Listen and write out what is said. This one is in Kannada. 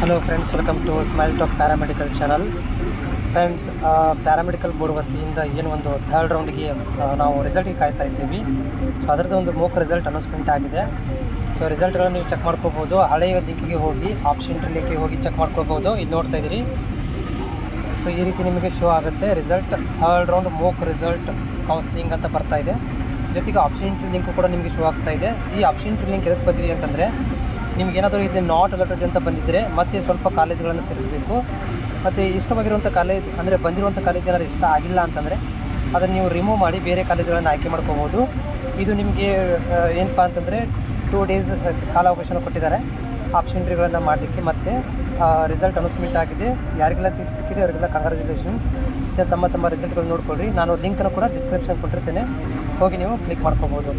Hello friends, welcome to smile talk paramedical channel. Friends, paramedical board ವತಿಯಿಂದ ಏನು ಒಂದು ಥರ್ಡ್ ರೌಂಡ್ಗೆ ನಾವು ರಿಸಲ್ಟ್ಗೆ ಕಾಯ್ತಾ ಇದ್ದೀವಿ. ಸೊ ಅದರದ್ದು ಒಂದು ಮೋಕ್ ರಿಸಲ್ಟ್ ಅನೌನ್ಸ್ಮೆಂಟ್ ಆಗಿದೆ. ಸೊ ರಿಸಲ್ಟ್ಗಳನ್ನು ನೀವು ಚೆಕ್ ಮಾಡ್ಕೋಬೋದು. ಹಳೆಯ ಲಿಂಕಿಗೆ ಹೋಗಿ ಆಪ್ಷನ್ ಲಿಂಕಿಗೆ ಹೋಗಿ ಚೆಕ್ ಮಾಡ್ಕೋಬೋದು. ಇಲ್ಲಿ ನೋಡ್ತಾ ಇದ್ದೀರಿ. ಸೊ ಈ ರೀತಿ ನಿಮಗೆ ಶೋ ಆಗುತ್ತೆ result. Third round mock result counselling ಅಂತ ಬರ್ತಾ ಇದೆ. ಜೊತೆಗೆ ಆಪ್ಷನ್ ಲಿಂಕು ಕೂಡ ನಿಮಗೆ ಶೋ ಆಗ್ತಾ ಇದೆ. ಈ ಆಪ್ಷನ್ ಲಿಂಕ್ ಎದಕ್ಕೆ ಬಂದಿದೆ ಅಂತಂದರೆ, ನಿಮಗೇನಾದರೂ ಇಲ್ಲಿ ನಾಟ್ ಅಲರ್ಟೆಡ್ ಅಂತ ಬಂದಿದ್ದರೆ ಮತ್ತೆ ಸ್ವಲ್ಪ ಕಾಲೇಜ್ಗಳನ್ನು ಸೇರಿಸಬೇಕು. ಮತ್ತು ಇಷ್ಟವಾಗಿರುವಂಥ ಕಾಲೇಜ್ ಅಂದರೆ ಬಂದಿರುವಂಥ ಕಾಲೇಜ್ ಏನಾದರೂ ಇಷ್ಟ ಆಗಿಲ್ಲ ಅಂತಂದರೆ ಅದನ್ನು ನೀವು ರಿಮೂವ್ ಮಾಡಿ ಬೇರೆ ಕಾಲೇಜ್ಗಳನ್ನು ಆಯ್ಕೆ ಮಾಡ್ಕೋಬೋದು. ಇದು ನಿಮಗೆ ಏನಪ್ಪ ಅಂತಂದರೆ 2 days ಕಾಲಾವಕಾಶನ ಕೊಟ್ಟಿದ್ದಾರೆ ಆಪ್ಷನ್ಗಳನ್ನು ಮಾಡಲಿಕ್ಕೆ. ಮತ್ತು ರಿಸಲ್ಟ್ ಅನೌನ್ಸ್ಮೆಂಟ್ ಆಗಿದೆ. ಯಾರಿಗೆಲ್ಲ ಸೀಟ್ ಸಿಕ್ಕಿದೆ ಅವರಿಗೆಲ್ಲ ಕಂಗ್ರ್ಯಾಚುಲೇಷನ್ಸ್. ಮತ್ತು ತಮ್ಮ ರಿಸಲ್ಟ್ಗಳು ನೋಡ್ಕೊಳ್ಳಿ. ನಾನು ಲಿಂಕನ್ನು ಕೂಡ ಡಿಸ್ಕ್ರಿಪ್ಷನ್ ಕೊಟ್ಟಿರ್ತೇನೆ, ಹೋಗಿ ನೀವು ಕ್ಲಿಕ್ ಮಾಡ್ಕೋಬೋದು.